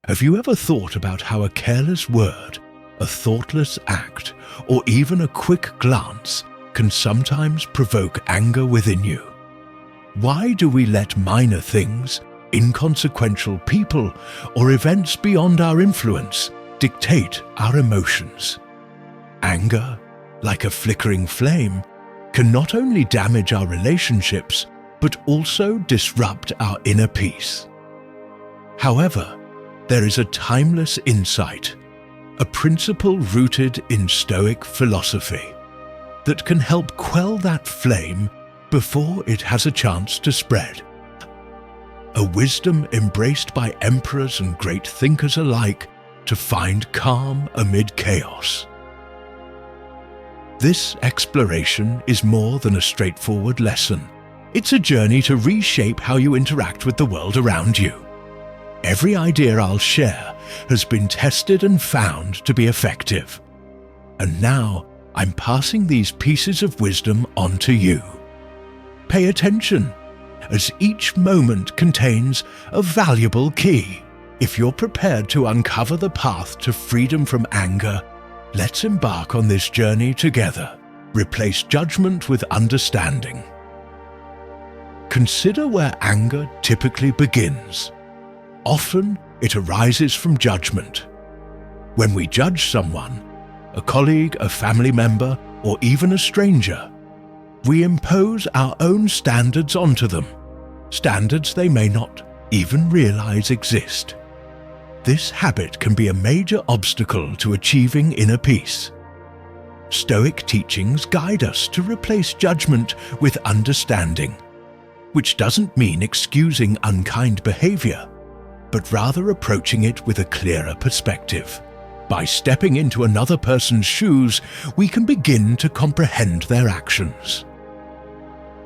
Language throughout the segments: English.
Have you ever thought about how a careless word, a thoughtless act, or even a quick glance can sometimes provoke anger within you? Why do we let minor things, inconsequential people, or events beyond our influence dictate our emotions? Anger, like a flickering flame, can not only damage our relationships, but also disrupt our inner peace. However, there is a timeless insight, a principle rooted in Stoic philosophy, that can help quell that flame before it has a chance to spread. A wisdom embraced by emperors and great thinkers alike to find calm amid chaos. This exploration is more than a straightforward lesson. It's a journey to reshape how you interact with the world around you. Every idea I'll share has been tested and found to be effective. And now I'm passing these pieces of wisdom on to you. Pay attention, as each moment contains a valuable key. If you're prepared to uncover the path to freedom from anger, let's embark on this journey together. Replace judgment with understanding. Consider where anger typically begins. Often, it arises from judgment. When we judge someone, a colleague, a family member, or even a stranger, we impose our own standards onto them, standards they may not even realize exist. This habit can be a major obstacle to achieving inner peace. Stoic teachings guide us to replace judgment with understanding, which doesn't mean excusing unkind behavior, but rather approaching it with a clearer perspective. By stepping into another person's shoes, we can begin to comprehend their actions.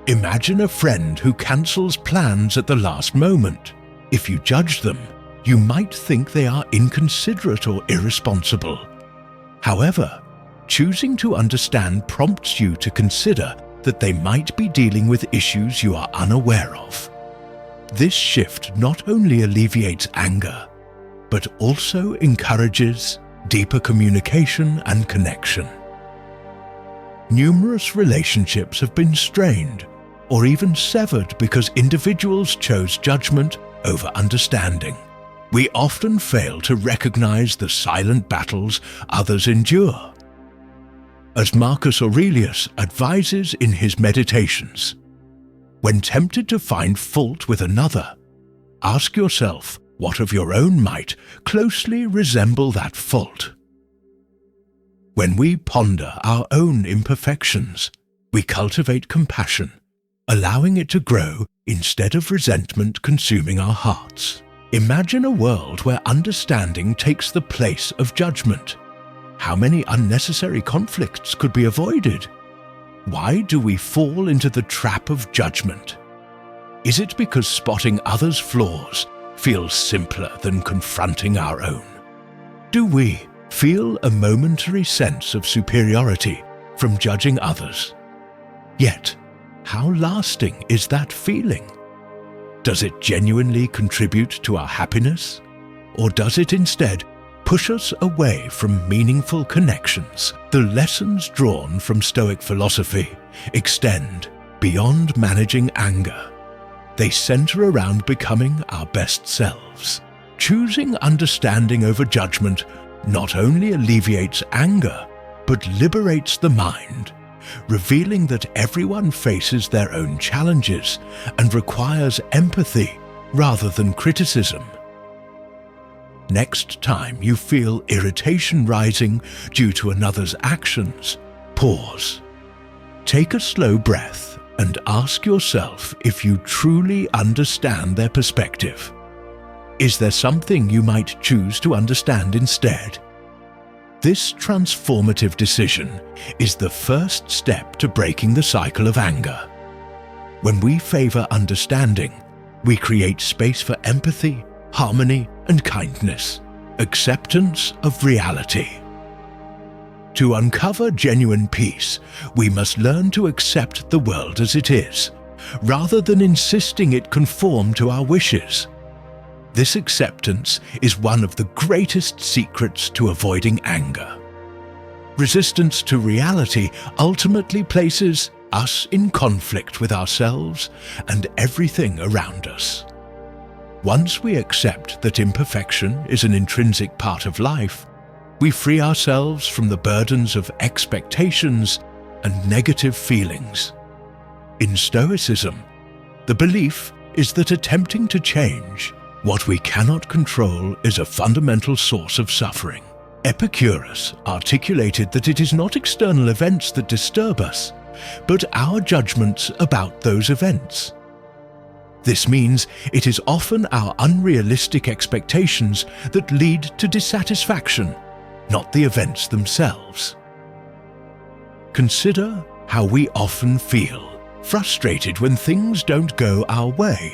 Imagine a friend who cancels plans at the last moment. If you judge them, you might think they are inconsiderate or irresponsible. However, choosing to understand prompts you to consider that they might be dealing with issues you are unaware of. This shift not only alleviates anger, but also encourages deeper communication and connection. Numerous relationships have been strained or even severed because individuals chose judgment over understanding. We often fail to recognize the silent battles others endure. As Marcus Aurelius advises in his Meditations, when tempted to find fault with another, ask yourself what of your own might closely resemble that fault. When we ponder our own imperfections, we cultivate compassion, allowing it to grow instead of resentment consuming our hearts. Imagine a world where understanding takes the place of judgment. How many unnecessary conflicts could be avoided? Why do we fall into the trap of judgment? Is it because spotting others' flaws feels simpler than confronting our own? Do we feel a momentary sense of superiority from judging others? Yet, how lasting is that feeling? Does it genuinely contribute to our happiness? Or does it instead push us away from meaningful connections? The lessons drawn from Stoic philosophy extend beyond managing anger. They center around becoming our best selves. Choosing understanding over judgment not only alleviates anger, but liberates the mind, revealing that everyone faces their own challenges and requires empathy rather than criticism. Next time you feel irritation rising due to another's actions, pause. Take a slow breath and ask yourself if you truly understand their perspective. Is there something you might choose to understand instead? This transformative decision is the first step to breaking the cycle of anger. When we favor understanding, we create space for empathy, harmony, and kindness, acceptance of reality. To uncover genuine peace, we must learn to accept the world as it is, rather than insisting it conform to our wishes. This acceptance is one of the greatest secrets to avoiding anger. Resistance to reality ultimately places us in conflict with ourselves and everything around us. Once we accept that imperfection is an intrinsic part of life, we free ourselves from the burdens of expectations and negative feelings. In Stoicism, the belief is that attempting to change what we cannot control is a fundamental source of suffering. Epicurus articulated that it is not external events that disturb us, but our judgments about those events. This means it is often our unrealistic expectations that lead to dissatisfaction, not the events themselves. Consider how we often feel frustrated when things don't go our way,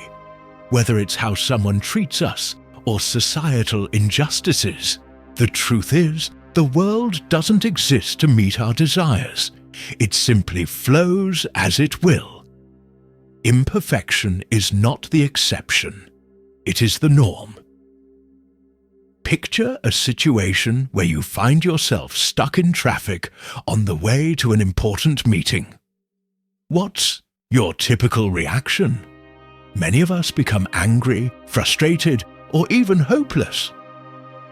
whether it's how someone treats us or societal injustices. The truth is, the world doesn't exist to meet our desires. It simply flows as it will. Imperfection is not the exception. It is the norm. Picture a situation where you find yourself stuck in traffic on the way to an important meeting. What's your typical reaction? Many of us become angry, frustrated, or even hopeless.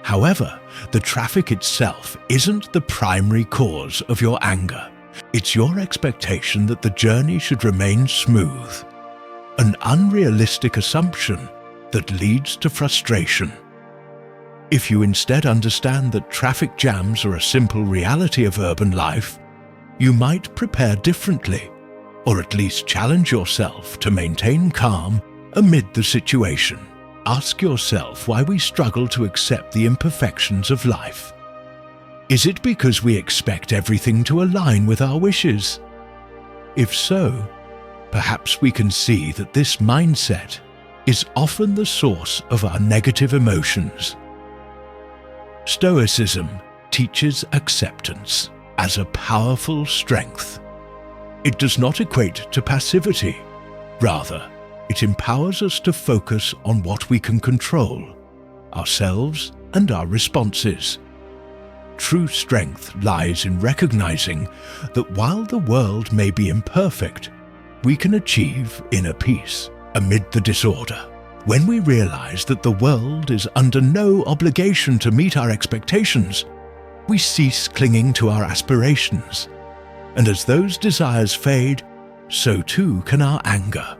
However, the traffic itself isn't the primary cause of your anger. It's your expectation that the journey should remain smooth. An unrealistic assumption that leads to frustration. If you instead understand that traffic jams are a simple reality of urban life, you might prepare differently, or at least challenge yourself to maintain calm amid the situation. Ask yourself why we struggle to accept the imperfections of life. Is it because we expect everything to align with our wishes? If so, perhaps we can see that this mindset is often the source of our negative emotions. Stoicism teaches acceptance as a powerful strength. It does not equate to passivity. Rather, it empowers us to focus on what we can control, ourselves and our responses. True strength lies in recognizing that while the world may be imperfect, we can achieve inner peace amid the disorder. When we realize that the world is under no obligation to meet our expectations, we cease clinging to our aspirations. And as those desires fade, so too can our anger.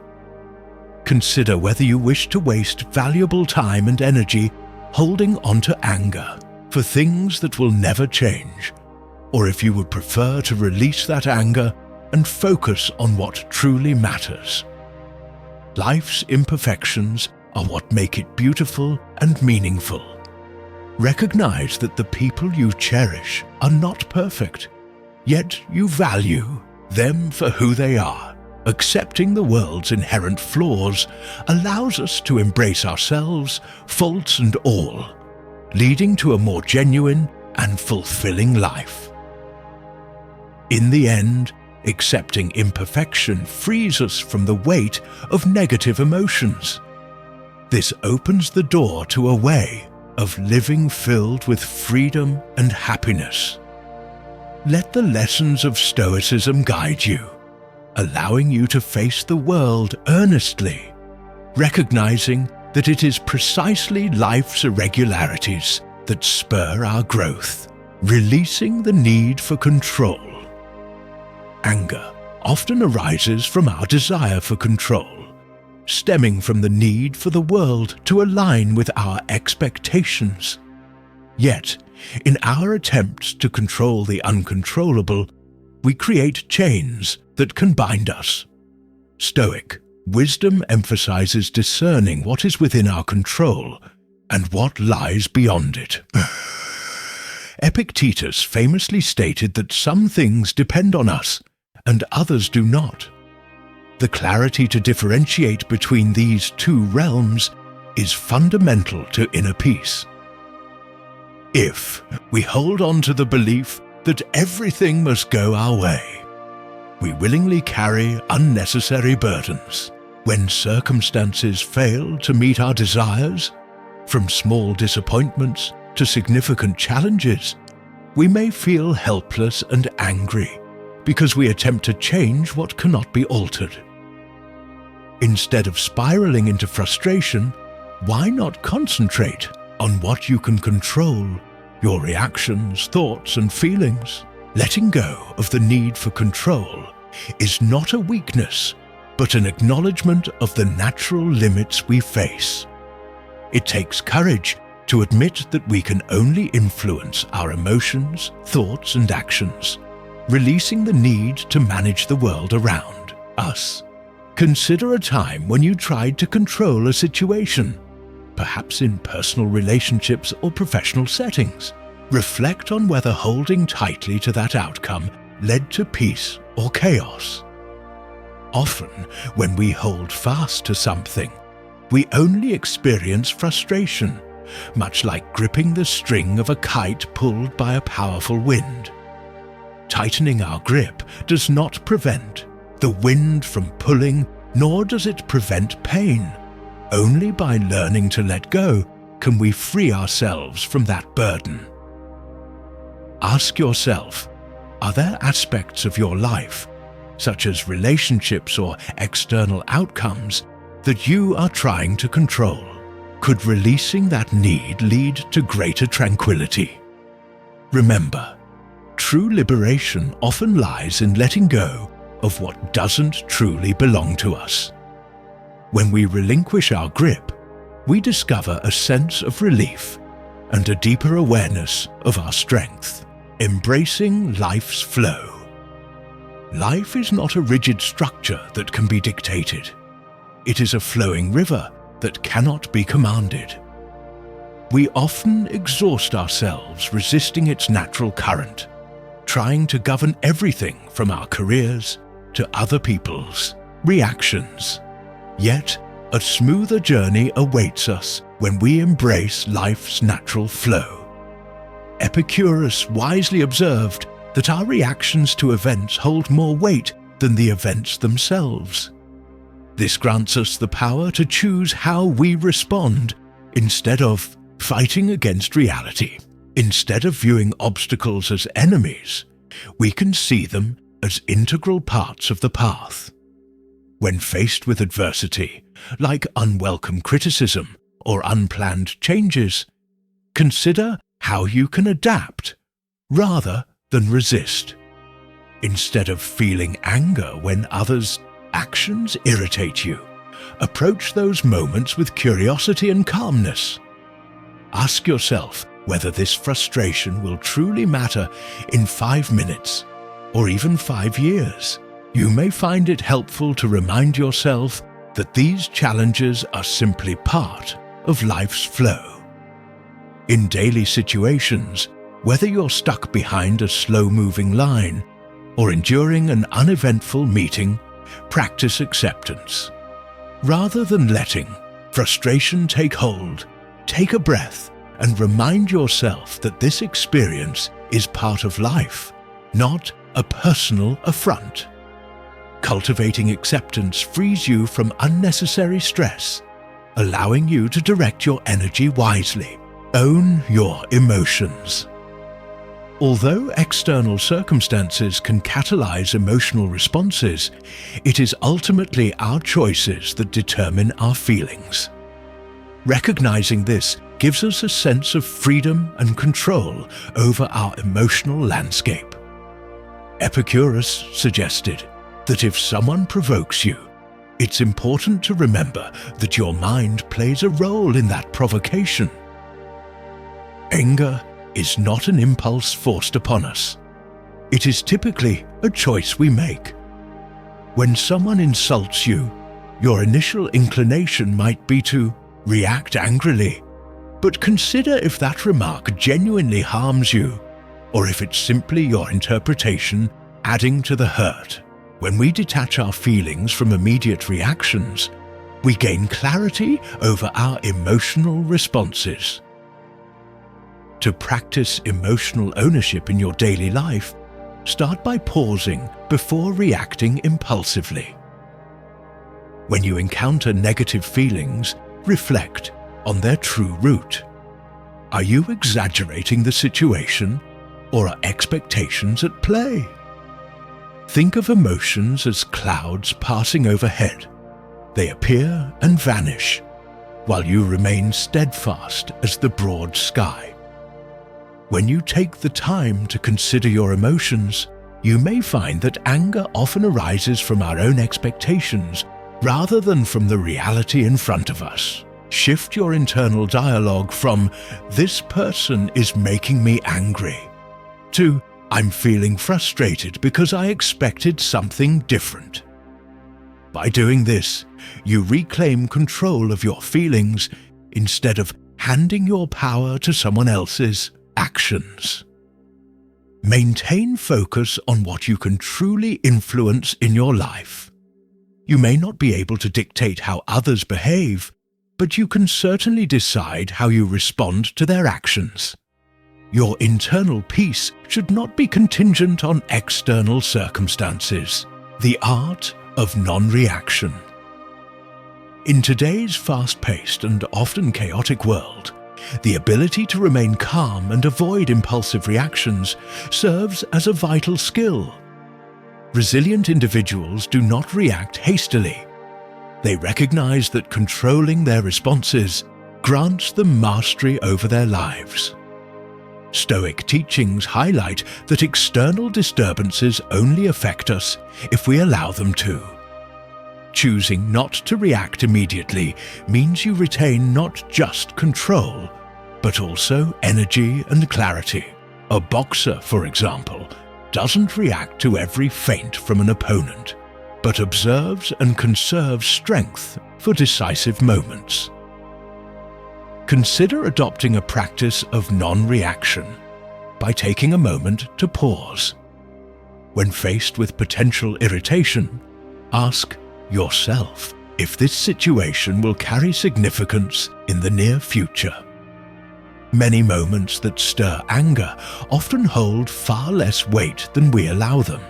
Consider whether you wish to waste valuable time and energy holding on to anger for things that will never change, or if you would prefer to release that anger and focus on what truly matters. Life's imperfections are what make it beautiful and meaningful. Recognize that the people you cherish are not perfect, yet you value them for who they are. Accepting the world's inherent flaws allows us to embrace ourselves, faults and all, leading to a more genuine and fulfilling life. In the end, accepting imperfection frees us from the weight of negative emotions. This opens the door to a way of living filled with freedom and happiness. Let the lessons of Stoicism guide you, allowing you to face the world earnestly, recognizing that it is precisely life's irregularities that spur our growth, releasing the need for control. Anger often arises from our desire for control, stemming from the need for the world to align with our expectations. Yet, in our attempts to control the uncontrollable, we create chains that can bind us. Stoic wisdom emphasizes discerning what is within our control and what lies beyond it. Epictetus famously stated that some things depend on us and others do not. The clarity to differentiate between these two realms is fundamental to inner peace. If we hold on to the belief that everything must go our way, we willingly carry unnecessary burdens. When circumstances fail to meet our desires, From small disappointments to significant challenges, we may feel helpless and angry because we attempt to change what cannot be altered. Instead of spiraling into frustration, why not concentrate on what you can control, your reactions, thoughts, and feelings? Letting go of the need for control is not a weakness, but an acknowledgement of the natural limits we face. It takes courage to admit that we can only influence our emotions, thoughts, and actions, releasing the need to manage the world around us. Consider a time when you tried to control a situation, perhaps in personal relationships or professional settings. Reflect on whether holding tightly to that outcome led to peace or chaos. Often, when we hold fast to something, we only experience frustration, much like gripping the string of a kite pulled by a powerful wind. Tightening our grip does not prevent the wind from pulling, nor does it prevent pain. Only by learning to let go can we free ourselves from that burden. Ask yourself, are there aspects of your life, such as relationships or external outcomes, that you are trying to control? Could releasing that need lead to greater tranquility? Remember, true liberation often lies in letting go of what doesn't truly belong to us. When we relinquish our grip, we discover a sense of relief and a deeper awareness of our strength, embracing life's flow. Life is not a rigid structure that can be dictated. It is a flowing river that cannot be commanded. We often exhaust ourselves resisting its natural current, trying to govern everything from our careers to other people's reactions. Yet, a smoother journey awaits us when we embrace life's natural flow. Epicurus wisely observed that our reactions to events hold more weight than the events themselves. This grants us the power to choose how we respond instead of fighting against reality. Instead of viewing obstacles as enemies, we can see them as integral parts of the path. When faced with adversity, like unwelcome criticism or unplanned changes, consider how you can adapt rather than resist. Instead of feeling anger when others' actions irritate you, approach those moments with curiosity and calmness. Ask yourself whether this frustration will truly matter in 5 minutes or even 5 years. You may find it helpful to remind yourself that these challenges are simply part of life's flow. In daily situations, whether you're stuck behind a slow-moving line or enduring an uneventful meeting, practice acceptance. Rather than letting frustration take hold, take a breath and remind yourself that this experience is part of life, not a personal affront. Cultivating acceptance frees you from unnecessary stress, allowing you to direct your energy wisely. Own your emotions. Although external circumstances can catalyze emotional responses, it is ultimately our choices that determine our feelings. Recognizing this gives us a sense of freedom and control over our emotional landscape. Epicurus suggested that if someone provokes you, it's important to remember that your mind plays a role in that provocation. Anger is not an impulse forced upon us. It is typically a choice we make. When someone insults you, your initial inclination might be to react angrily, but consider if that remark genuinely harms you, or if it's simply your interpretation adding to the hurt. When we detach our feelings from immediate reactions, we gain clarity over our emotional responses. To practice emotional ownership in your daily life, start by pausing before reacting impulsively. When you encounter negative feelings, reflect on their true root. Are you exaggerating the situation, or are expectations at play? Think of emotions as clouds passing overhead. They appear and vanish, while you remain steadfast as the broad sky. When you take the time to consider your emotions, you may find that anger often arises from our own expectations rather than from the reality in front of us. Shift your internal dialogue from "this person is making me angry" to "I'm feeling frustrated because I expected something different." By doing this, you reclaim control of your feelings instead of handing your power to someone else's actions. Maintain focus on what you can truly influence in your life. You may not be able to dictate how others behave, but you can certainly decide how you respond to their actions. Your internal peace should not be contingent on external circumstances. The art of non-reaction. In today's fast-paced and often chaotic world, the ability to remain calm and avoid impulsive reactions serves as a vital skill. Resilient individuals do not react hastily. They recognize that controlling their responses grants them mastery over their lives. Stoic teachings highlight that external disturbances only affect us if we allow them to. Choosing not to react immediately means you retain not just control, but also energy and clarity. A boxer, for example, doesn't react to every feint from an opponent, but observes and conserves strength for decisive moments. Consider adopting a practice of non-reaction by taking a moment to pause. When faced with potential irritation, ask yourself if this situation will carry significance in the near future. Many moments that stir anger often hold far less weight than we allow them.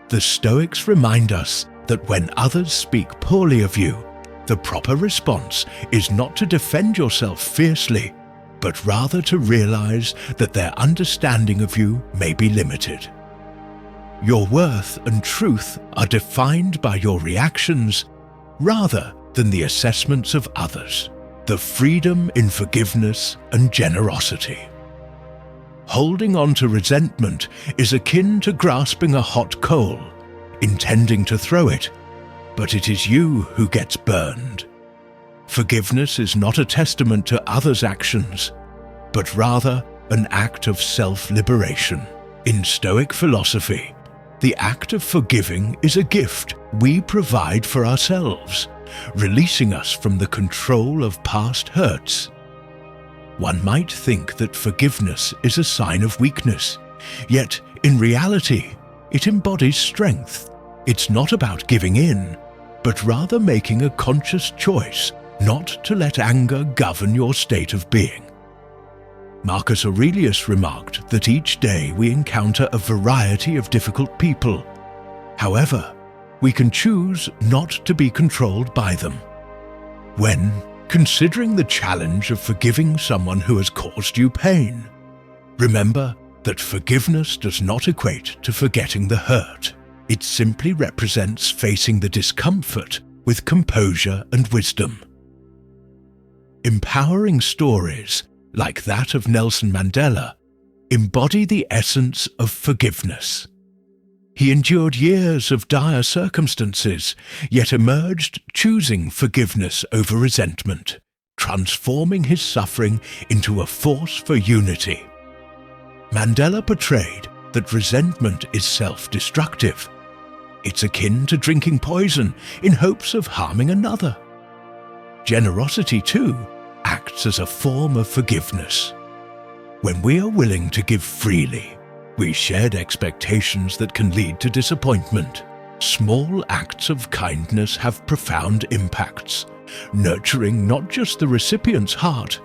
The Stoics remind us that when others speak poorly of you, the proper response is not to defend yourself fiercely, but rather to realize that their understanding of you may be limited. Your worth and truth are defined by your reactions rather than the assessments of others. The freedom in forgiveness and generosity. Holding on to resentment is akin to grasping a hot coal, intending to throw it, but it is you who gets burned. Forgiveness is not a testament to others' actions, but rather an act of self-liberation. In Stoic philosophy, the act of forgiving is a gift we provide for ourselves, releasing us from the control of past hurts. One might think that forgiveness is a sign of weakness, yet in reality, it embodies strength. It's not about giving in, but rather making a conscious choice not to let anger govern your state of being. Marcus Aurelius remarked that each day we encounter a variety of difficult people. However, we can choose not to be controlled by them. When considering the challenge of forgiving someone who has caused you pain, remember that forgiveness does not equate to forgetting the hurt. It simply represents facing the discomfort with composure and wisdom. Empowering stories, like that of Nelson Mandela, embody the essence of forgiveness. He endured years of dire circumstances, yet emerged choosing forgiveness over resentment, transforming his suffering into a force for unity. Mandela portrayed that resentment is self-destructive. It's akin to drinking poison in hopes of harming another. Generosity, too, acts as a form of forgiveness. When we are willing to give freely, we shed expectations that can lead to disappointment. Small acts of kindness have profound impacts, nurturing not just the recipient's heart,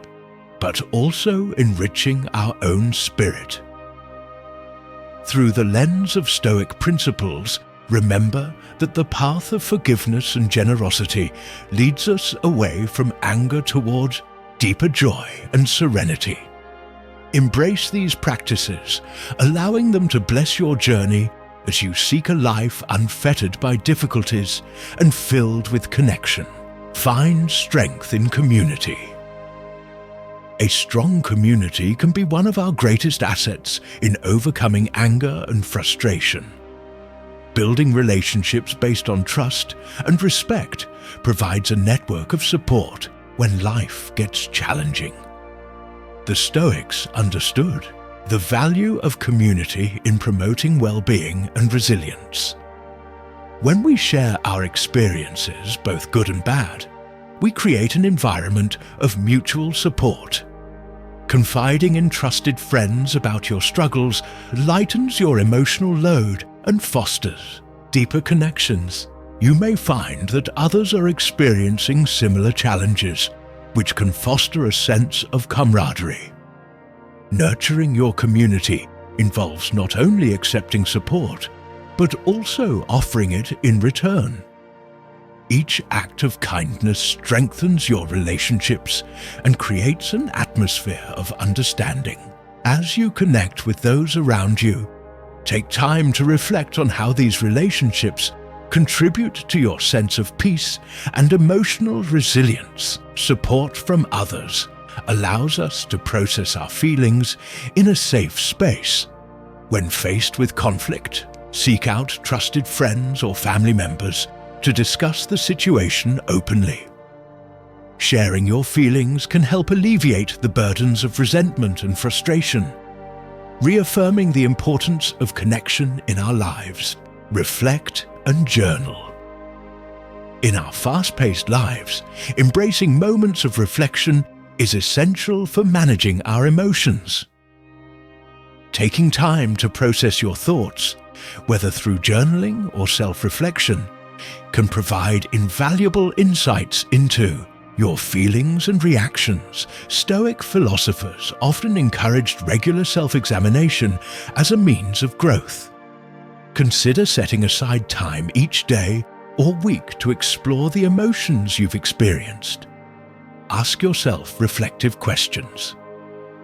but also enriching our own spirit. Through the lens of Stoic principles, remember that the path of forgiveness and generosity leads us away from anger towards deeper joy and serenity. Embrace these practices, allowing them to bless your journey as you seek a life unfettered by difficulties and filled with connection. Find strength in community. A strong community can be one of our greatest assets in overcoming anger and frustration. Building relationships based on trust and respect provides a network of support when life gets challenging. The Stoics understood the value of community in promoting well-being and resilience. When we share our experiences, both good and bad, we create an environment of mutual support. Confiding in trusted friends about your struggles lightens your emotional load and fosters deeper connections. You may find that others are experiencing similar challenges, which can foster a sense of camaraderie. Nurturing your community involves not only accepting support, but also offering it in return. Each act of kindness strengthens your relationships and creates an atmosphere of understanding. As you connect with those around you, take time to reflect on how these relationships contribute to your sense of peace and emotional resilience. Support from others allows us to process our feelings in a safe space. When faced with conflict, seek out trusted friends or family members to discuss the situation openly. Sharing your feelings can help alleviate the burdens of resentment and frustration, reaffirming the importance of connection in our lives. Reflect and journal. In our fast-paced lives, embracing moments of reflection is essential for managing our emotions. Taking time to process your thoughts, whether through journaling or self-reflection, can provide invaluable insights into your feelings and reactions. Stoic philosophers often encouraged regular self-examination as a means of growth. Consider setting aside time each day or week to explore the emotions you've experienced. Ask yourself reflective questions.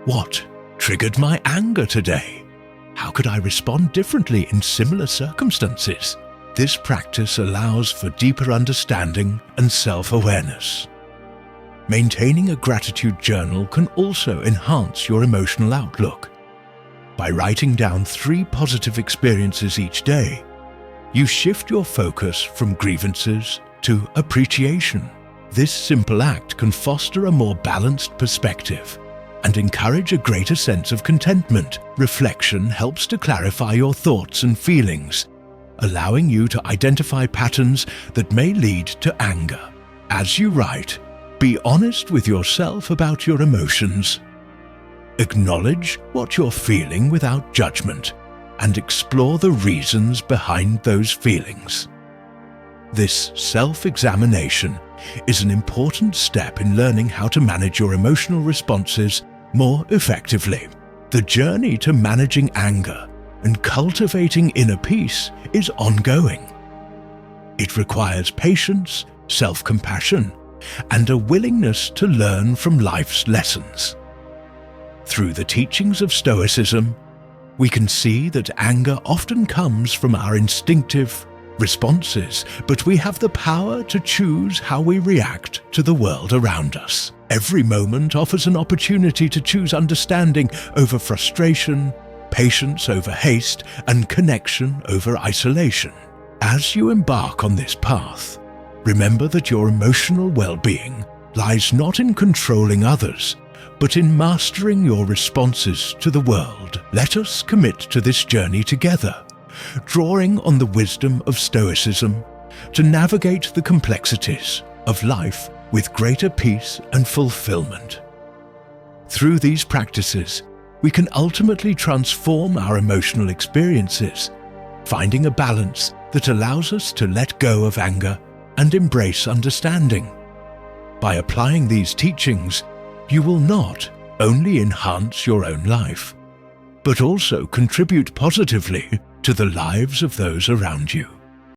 What triggered my anger today? How could I respond differently in similar circumstances? This practice allows for deeper understanding and self-awareness. Maintaining a gratitude journal can also enhance your emotional outlook. By writing down 3 positive experiences each day, you shift your focus from grievances to appreciation. This simple act can foster a more balanced perspective and encourage a greater sense of contentment. Reflection helps to clarify your thoughts and feelings, allowing you to identify patterns that may lead to anger. As you write, be honest with yourself about your emotions. Acknowledge what you're feeling without judgment and explore the reasons behind those feelings. This self-examination is an important step in learning how to manage your emotional responses more effectively. The journey to managing anger and cultivating inner peace is ongoing. It requires patience, self-compassion, and a willingness to learn from life's lessons. Through the teachings of Stoicism, we can see that anger often comes from our instinctive responses, but we have the power to choose how we react to the world around us. Every moment offers an opportunity to choose understanding over frustration, patience over haste, and connection over isolation. As you embark on this path, remember that your emotional well-being lies not in controlling others, but in mastering your responses to the world. Let us commit to this journey together, drawing on the wisdom of Stoicism to navigate the complexities of life with greater peace and fulfillment. Through these practices, we can ultimately transform our emotional experiences, finding a balance that allows us to let go of anger and embrace understanding. By applying these teachings, you will not only enhance your own life, but also contribute positively to the lives of those around you.